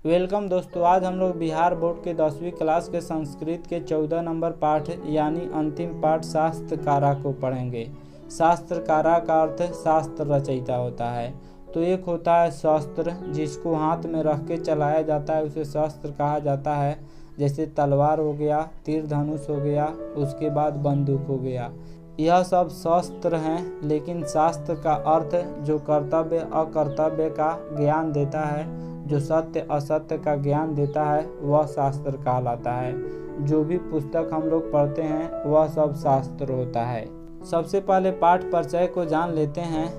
Welcome दोस्तों, आज हम लोग बिहार बोर्ड के 10वीं क्लास के संस्कृत के 14 नंबर पाठ यानी अंतिम पाठ शास्त्रकारा को पढ़ेंगे। शास्त्रकारा का अर्थ शास्त्र रचयिता होता है। तो एक होता है शस्त्र, जिसको हाथ में रख के चलाया जाता है, उसे शस्त्र कहा जाता है। जैसे तलवार हो गया, तीर धनुष हो गया, उसके बाद बंदूक हो गया। यह सब शस्त्र हैं, लेकिन शास्त्र का अर्थ जो कर्तव्य अकर्तव्य का ज्ञान देता है, जो सत्य असत्य का ज्ञान देता है, वह शास्त्र कहलाता है। जो भी पुस्तक हम लोग पढ़ते हैं वह सब शास्त्र होता है। सबसे पहले पाठ परिचय को जान लेते हैं।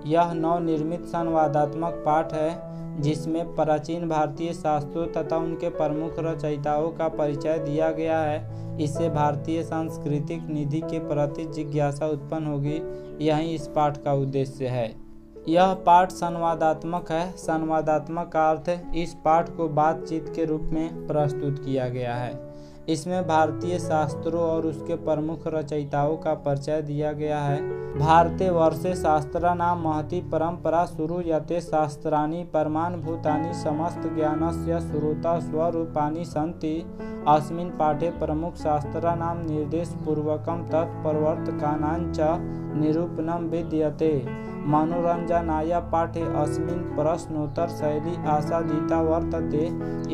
यह नवनिर्मित संवादात्मक पाठ है, जिसमें प्राचीन भारतीय शास्त्रों तथा उनके प्रमुख रचयिताओं का परिचय दिया गया है। इससे भारतीय सांस्कृतिक निधि के प्रति जिज्ञासा उत्पन्न होगी, यही इस पाठ का उद्देश्य है। यह पाठ संवादात्मक है। संवादात्मक का अर्थ इस पाठ को बातचीत के रूप में प्रस्तुत किया गया है। इसमें भारतीय शास्त्रों और उसके प्रमुख रचयिताओं का परिचय दिया गया है। भारते वर्षे शास्त्राणां महती परंपरा शुरूयते शास्त्राणि परमाणुभूतानि समस्त ज्ञानस्य स्रोता स्वरूपाणि सन्ति। अस्मिन् पाठे प्रमुख शास्त्राणां निर्देशपूर्वकं तत्प्रवर्तकानां च निरूपणं विद्यते। मनोरंजनाय पाठे अस्मिन् प्रश्नोत्तर शैली आसादिता वर्तते।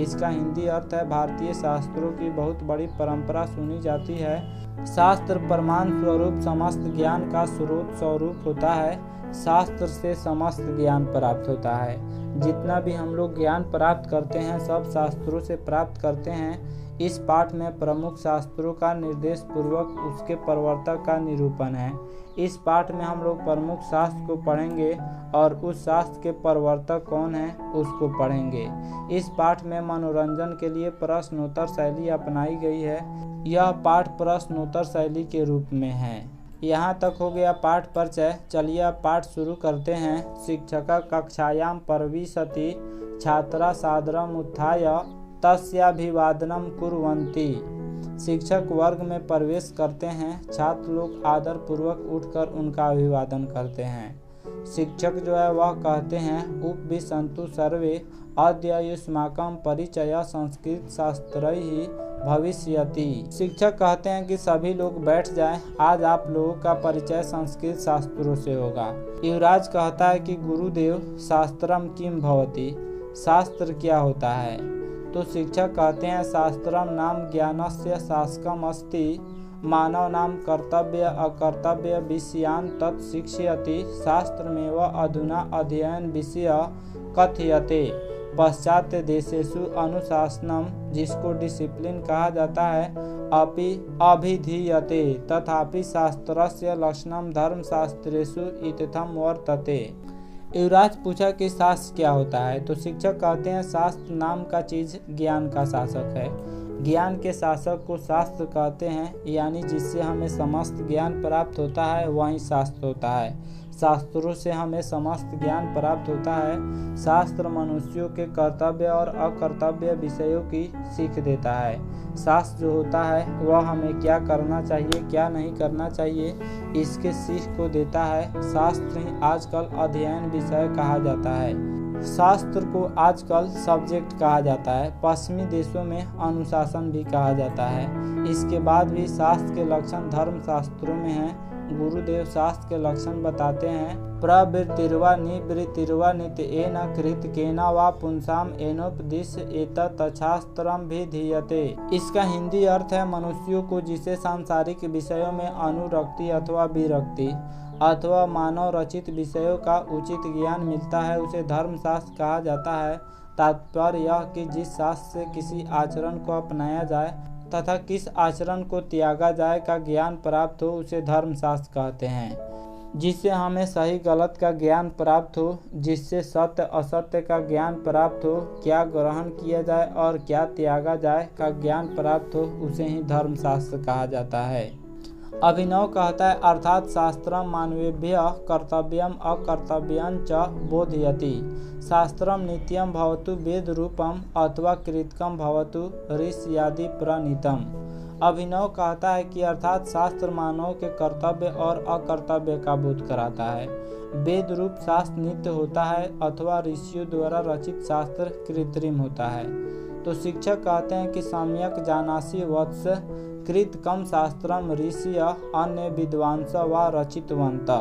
इसका हिंदी अर्थ है, भारतीय शास्त्रों की बहुत बड़ी परंपरा सुनी जाती है। शास्त्र प्रमाण स्वरूप समस्त ज्ञान का स्रोत स्वरूप होता है। शास्त्र से समस्त ज्ञान प्राप्त होता है। जितना भी हम लोग ज्ञान प्राप्त करते हैं सब शास्त्रों से प्राप्त करते हैं। इस पाठ में प्रमुख शास्त्रों का निर्देश पूर्वक उसके प्रवर्तक का निरूपण है। इस पाठ में हम लोग प्रमुख शास्त्र को पढ़ेंगे और उस शास्त्र के प्रवर्तक कौन है उसको पढ़ेंगे। इस पाठ में मनोरंजन के लिए प्रश्नोत्तर शैली अपनाई गई है। यह पाठ प्रश्नोत्तर शैली के रूप में है। यहाँ तक हो गया पाठ परिचय। चलिए अब पाठ शुरू करते हैं। शिक्षक कक्षायां प्रविशति छात्रा सादरम् उत्थाय तस्याभिवादनम कुर्वन्ति। शिक्षक वर्ग में प्रवेश करते हैं। छात्र लोग आदर पूर्वक उठकर उनका अभिवादन करते हैं। शिक्षक जो है वह कहते हैं, उपविशन्तु सर्वे अद्य युष्माकं परिचय संस्कृत शास्त्रैः भविष्यति। शिक्षक कहते हैं कि सभी लोग बैठ जाएं, आज आप लोगों का परिचय संस्कृत शास्त्रों से होगा। युवराज कहता है कि गुरुदेव शास्त्रम किम भवति, शास्त्र क्या होता है। तो शिक्षक कहते हैं, शास्त्रम नाम ज्ञानस्य शासकम अस्ति, मानव नाम कर्तव्य अकर्तव्य विषयान् तत् शिक्षयति। शास्त्रमेव अधुना अध्ययन विषय कथयते। पाश्चात्य देशेषु अनुशासनम, जिसको डिसिप्लिन कहा जाता है, अपि अभिधीयते। तथापि शास्त्रस्य लक्षणम धर्मशास्त्रेषु इत्थम वर्तते। युवराज पूछा कि शास्त्र क्या होता है। तो शिक्षक कहते हैं, शास्त्र नाम का चीज ज्ञान का शासक है। ज्ञान के शासक को शास्त्र कहते हैं, यानी जिससे हमें समस्त ज्ञान प्राप्त होता है वही शास्त्र होता है। शास्त्रों से हमें समस्त ज्ञान प्राप्त होता है। शास्त्र मनुष्यों के कर्तव्य और अकर्तव्य विषयों की सीख देता है। शास्त्र जो होता है वह हमें क्या करना चाहिए क्या नहीं करना चाहिए इसके सीख को देता है। शास्त्र ही आजकल अध्ययन विषय कहा जाता है। शास्त्र को आजकल सब्जेक्ट कहा जाता है। पश्चिमी देशों में अनुशासन भी कहा जाता है। इसके बाद भी शास्त्र के लक्षण धर्म शास्त्रों में हैं। गुरुदेव शास्त्र के लक्षण बताते हैं, प्रवृत्तिर्वा निवृत्तिर्वा नित्येन कृतकेन वा पुंसाम एनोपदिश्य एतत् शास्त्रम विधीयते। इसका हिंदी अर्थ है, मनुष्यों को जिसे सांसारिक विषयों में अनुरक्ति अथवा विरक्ति अथवा मानव रचित विषयों का उचित ज्ञान मिलता है उसे धर्मशास्त्र कहा जाता है। तात्पर्य यह कि जिस शास्त्र से किसी आचरण को अपनाया जाए तथा किस आचरण को त्यागा जाए का ज्ञान प्राप्त हो उसे धर्मशास्त्र कहते हैं। जिससे हमें सही गलत का ज्ञान प्राप्त हो, जिससे सत्य असत्य का ज्ञान प्राप्त हो, क्या ग्रहण किया जाए और क्या त्यागा जाए का ज्ञान प्राप्त हो, उसे ही धर्मशास्त्र कहा जाता है। अभिनव कहता है, अर्थात शास्त्रम मानवेभ्यः कर्तव्यम अकर्तव्यं च बोधयति। शास्त्रम नित्यम भवतु वेद रूपम अथवा कृतकम भवतु ऋष्यादि प्रणीतम। अभिनव कहता है कि अर्थात शास्त्र मानव के कर्तव्य और अकर्तव्य का बोध कराता है। वेद रूप शास्त्र नित्य होता है अथवा ऋषियों द्वारा रचित शास्त्र कृत्रिम होता है। तो शिक्षक कहते हैं कि सम्यक जानासि वत्स कृत कम शास्त्रम ऋषि अन्य विद्वांस व रचितवंत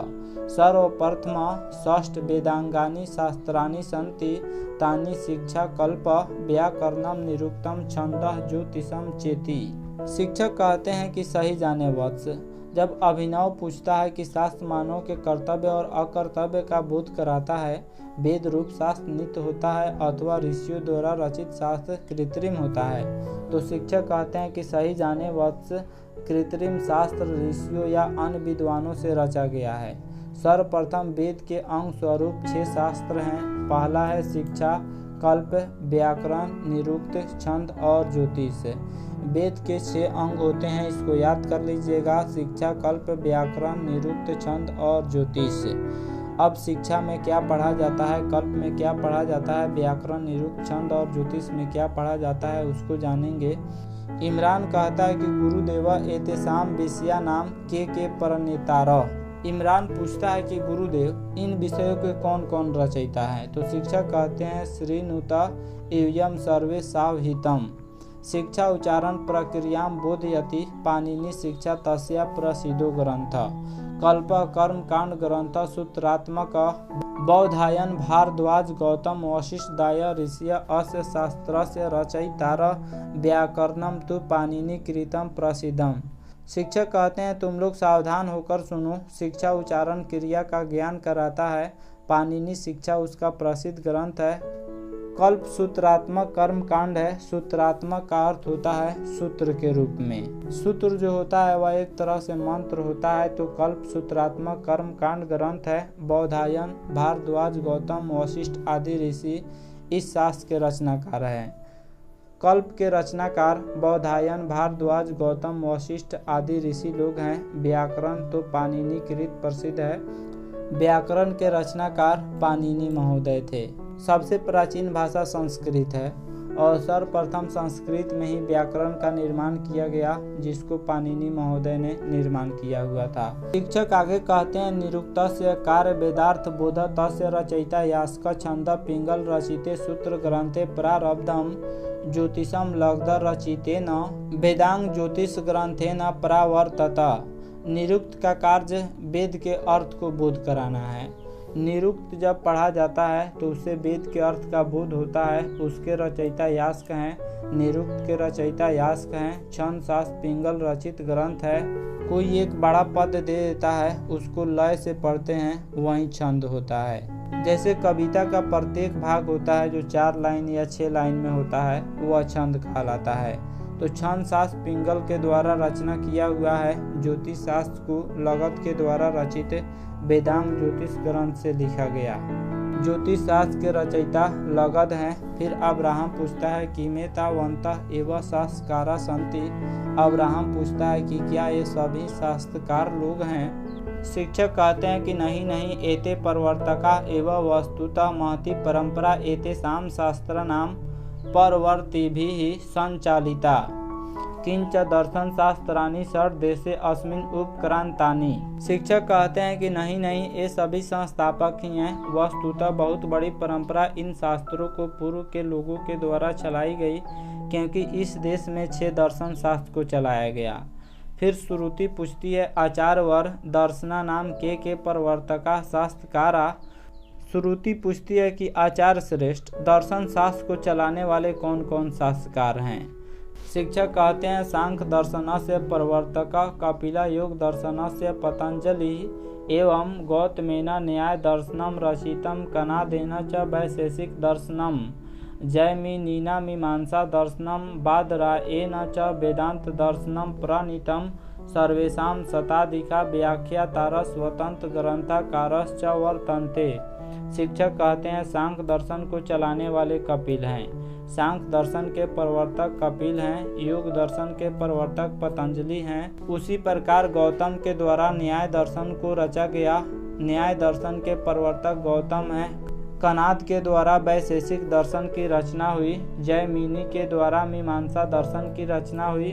सर्वप्रथम षष्ठ वेदांगानि शास्त्राणि सन्ति तानि शिक्षा कल्प व्याकरणम निरुक्तम छंदः ज्योतिषम चेति। शिक्षक कहते हैं कि सही जाने वत्स, जब अभिनव पूछता है कि शास्त्र मानव के कर्तव्य और अकर्तव्य का बोध कराता है, वेद रूप शास्त्र नित्य होता है अथवा ऋषियों द्वारा रचित शास्त्र कृत्रिम होता है, तो शिक्षक कहते हैं कि सही जाने वत्स, कृत्रिम शास्त्र ऋषियों या अन्य विद्वानों से रचा गया है। सर्वप्रथम वेद के अंग स्वरूप 6 शास्त्र हैं। पहला है शिक्षा, कल्प, व्याकरण, निरुक्त, छंद और ज्योतिष। वेद के 6 अंग होते हैं, इसको याद कर लीजिएगा, शिक्षा, कल्प, व्याकरण, निरुक्त, छंद और ज्योतिष। अब शिक्षा में क्या पढ़ा जाता है, कल्प में क्या पढ़ा जाता है, व्याकरण, निरुक्त, छंद और ज्योतिष में क्या पढ़ा जाता है, उसको जानेंगे। इमरान कहता है कि गुरुदेव एतेषाम विषयानाम के प्रणेतारः। इमरान पूछता है कि गुरुदेव इन विषयों के कौन कौन रचयिता है, तो शिक्षक कहते हैं श्रीनुत एवं सर्वे सावहितम। शिक्षा उच्चारण प्रक्रिया बोधयति पाणिनि शिक्षा तस्या प्रसिद्धो ग्रंथ। कल्प कर्म कांड ग्रंथ सूत्रात्मक बौधायन भारद्वाज गौतम वशिष्ठ दाय ऋषि अस्य शास्त्रस्य रचयितार व्याकरणम तु पाणिनि कृतम प्रसिद्धम। शिक्षक कहते हैं तुम लोग सावधान होकर सुनो, शिक्षा उच्चारण क्रिया का ज्ञान कराता है, पाणिनि शिक्षा उसका प्रसिद्ध ग्रंथ है। कल्प सूत्रात्मक कर्म कांड है, सूत्रात्मक का अर्थ होता है सूत्र के रूप में। सूत्र जो होता है वह एक तरह से मंत्र होता है, तो कल्प सूत्रात्मक कर्म कांड ग्रंथ है। बौधायन भारद्वाज गौतम वशिष्ठ आदि ऋषि इस शास्त्र के रचनाकार हैं। कल्प के रचनाकार बौधायन भारद्वाज गौतम वशिष्ठ आदि ऋषि लोग हैं। व्याकरण तो पाणिनि कृत प्रसिद्ध है, व्याकरण के रचनाकार पाणिनि महोदय थे। सबसे प्राचीन भाषा संस्कृत है और सर्वप्रथम संस्कृत में ही व्याकरण का निर्माण किया गया, जिसको पाणिनि महोदय ने निर्माण किया हुआ था। शिक्षक आगे कहते हैं निरुक्तस्य कार्य वेदार्थ बोध तस्य रचयिता यास्क छंद पिंगल रचिते सूत्र ग्रंथे प्रारब्धम ज्योतिषम लग्ध रचितेन वेदांग ज्योतिष ग्रंथेन प्रावर्तता। निरुक्त का कार्य वेद के अर्थ को बोध कराना है। निरुक्त जब पढ़ा जाता है तो उससे वेद के अर्थ का बोध होता है। उसके रचयिता यास्क हैं, निरुक्त के रचयिता यास्क हैं। छंद शास्त्र पिंगल रचित ग्रंथ है। कोई एक बड़ा पद दे देता है, उसको लय से पढ़ते हैं, वही छंद होता है। जैसे कविता का प्रत्येक भाग होता है जो 4 लाइन या 6 लाइन में होता है, वह छंद कहलाता है। तो छंद शास्त्र पिंगल के द्वारा रचना किया हुआ है। ज्योतिष शास्त्र को लगध के द्वारा रचित वेदांग ज्योतिष ग्रंथ से लिखा गया। ज्योतिष शास्त्र के रचयिता लगध हैं। फिर अब्राहम पूछता है कि में तावंतः एवं शास्त्रकारा संति। अब्राहम पूछता है कि क्या ये सभी शास्त्रकार लोग हैं। शिक्षक कहते हैं कि नहीं, एते प्रवर्तका एवं वस्तुतः महती परंपरा एतेषां शास्त्राणां परवर्तिभिः संचालिता। किंच दर्शन शास्त्राणि षड देशे अस्मिन् उपक्रांतानि। शिक्षक कहते हैं कि नहीं, ये सभी संस्थापक ही हैं। वस्तुतः बहुत बड़ी परंपरा इन शास्त्रों को पूर्व के लोगों के द्वारा चलाई गई, क्योंकि इस देश में 6 दर्शन शास्त्र को चलाया गया। फिर श्रुति पूछती है आचार्यवर दर्शना नाम के प्रवर्तका शास्त्रकारा। श्रुति पूछती है कि आचार्य श्रेष्ठ दर्शन शास्त्र को चलाने वाले कौन कौन शास्त्रकार हैं। शिक्षक कहते हैं सांख्य दर्शनस्य प्रवर्तक कपिला, योग दर्शनस्य पतंजलि एवं गौतमेन न्याय दर्शनम रचितम कनादेन च वैशेषिक दर्शनम जैमिनिना मीमांसा दर्शनम बादरायेन च वेदांत दर्शनम प्रणीतम सर्वेषां शताधिका व्याख्यातारः स्वतंत्र ग्रंथकारश्च वर्तन्ते। शिक्षक कहते हैं सांख्य दर्शन को चलाने वाले कपिल हैं। सांख्य दर्शन के प्रवर्तक कपिल हैं, योग दर्शन के प्रवर्तक पतंजलि हैं। उसी प्रकार गौतम के द्वारा न्याय दर्शन को रचा गया। न्याय दर्शन के प्रवर्तक गौतम हैं। कनाद के द्वारा वैशेषिक दर्शन की रचना हुई। जैमिनी के द्वारा मीमांसा दर्शन की रचना हुई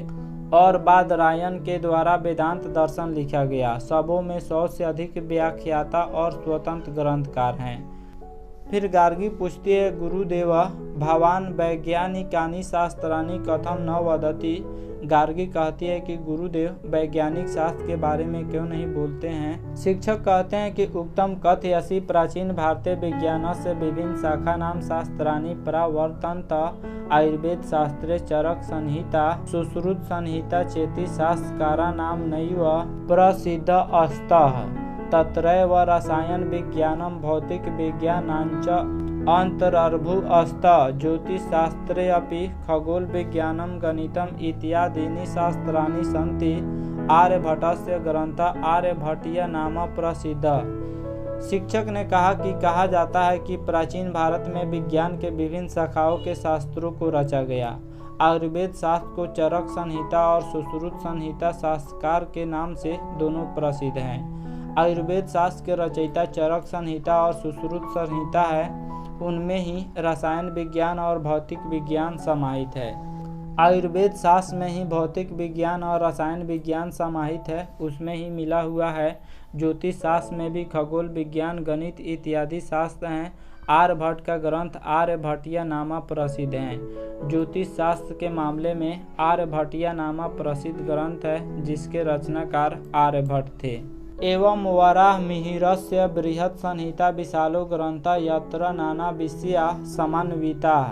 और बादरायण के द्वारा वेदांत दर्शन लिखा गया। सबों में 100 से अधिक व्याख्याता और स्वतंत्र ग्रंथकार हैं। फिर गार्गी पूछती है, गुरुदेव भवान वैज्ञानिकानि शास्त्राणि कथम न वदति। गार्गी कहती है कि गुरुदेव वैज्ञानिक शास्त्र के बारे में क्यों नहीं बोलते हैं। शिक्षक कहते हैं कि उक्तम कथयसि प्राचीन भारतीय विज्ञानस्य विभिन्न शाखा नाम शास्त्राणि प्रवर्तन्त आयुर्वेद शास्त्रे चरक संहिता सुश्रुत संहिता चेति शास्त्रकारा नाम नैव प्रसिद्ध अस्तः तत्रैव रसायन विज्ञानम भौतिक विज्ञानांच अंतरर्भु अस्तः ज्योतिषशास्त्रे अपि खगोल विज्ञानम गणितम इत्यादीनि शास्त्राणि सन्ति। आर्यभट्टस्य ग्रंथ आर्यभट्टीय नाम प्रसिद्ध। शिक्षक ने कहा कि कहा जाता है कि प्राचीन भारत में विज्ञान के विभिन्न शाखाओं के शास्त्रों को रचा गया। आयुर्वेद शास्त्र को चरक संहिता और सुश्रुत संहिता शास्त्रकार के नाम से दोनों प्रसिद्ध हैं। आयुर्वेद शास्त्र के रचयिता चरक संहिता और सुश्रुत संहिता है, उनमें ही रसायन विज्ञान और भौतिक विज्ञान समाहित है। आयुर्वेद शास्त्र में ही भौतिक विज्ञान और रसायन विज्ञान समाहित है, उसमें ही मिला हुआ है। ज्योतिष शास्त्र में भी खगोल विज्ञान गणित इत्यादि शास्त्र हैं। आर्यभट्ट का ग्रंथ आर्यभट्टीय नामा प्रसिद्ध हैं। ज्योतिष शास्त्र के मामले में आर्यभट्टीय नामा प्रसिद्ध ग्रंथ है, जिसके रचनाकार आर्यभट्ट थे। एवं वराहमिहिरस्य बृहत् संहिता विशालो ग्रंथ यत्र नाना विषया समन्विताः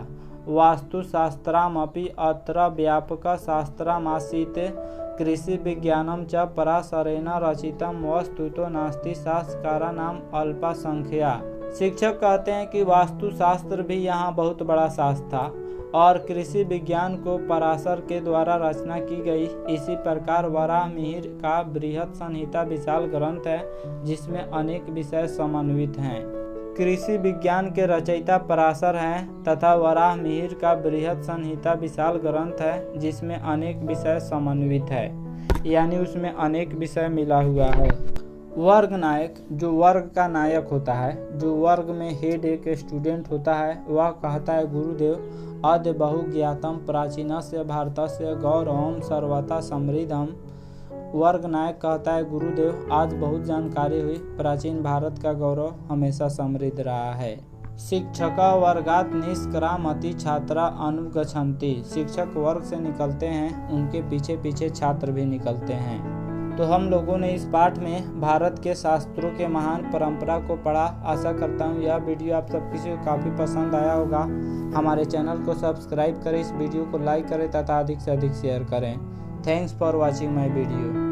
वास्तुशास्त्रमपि अत्र व्यापक शास्त्रमासीत् कृषि विज्ञानं च पराशरेण रचितं वस्तुतो नास्ति शास्त्रकाराणाम अल्पा संख्या। शिक्षक कहते हैं कि वास्तुशास्त्र भी यहाँ बहुत बड़ा शास्त्र था और कृषि विज्ञान को पराशर के द्वारा रचना की गई। इसी प्रकार वराहमिहिर का बृहत् संहिता विशाल ग्रंथ है, जिसमें अनेक विषय समन्वित हैं। कृषि विज्ञान के रचयिता पराशर हैं तथा वराहमिहिर का बृहत् संहिता विशाल ग्रंथ है, जिसमें अनेक विषय समन्वित है, यानी उसमें अनेक विषय मिला हुआ है। वर्ग नायक, जो वर्ग का नायक होता है, जो वर्ग में हेड एक स्टूडेंट होता है, वह कहता है, गुरुदेव अद्य बहु ज्ञातम प्राचीनस्य भारतस्य गौरवम सर्वथा समृद्धम। वर्ग नायक कहता है, गुरुदेव आज बहुत जानकारी हुई, प्राचीन भारत का गौरव हमेशा समृद्ध रहा है। शिक्षक वर्गात निष्क्रामति छात्रा अनुगच्छन्ति। शिक्षक वर्ग से निकलते हैं, उनके पीछे पीछे छात्र भी निकलते हैं। तो हम लोगों ने इस पाठ में भारत के शास्त्रों के महान परंपरा को पढ़ा। आशा करता हूँ यह वीडियो आप सब किसी को काफ़ी पसंद आया होगा। हमारे चैनल को सब्सक्राइब करें, इस वीडियो को लाइक करें तथा अधिक से अधिक शेयर करें। Thanks for watching my video.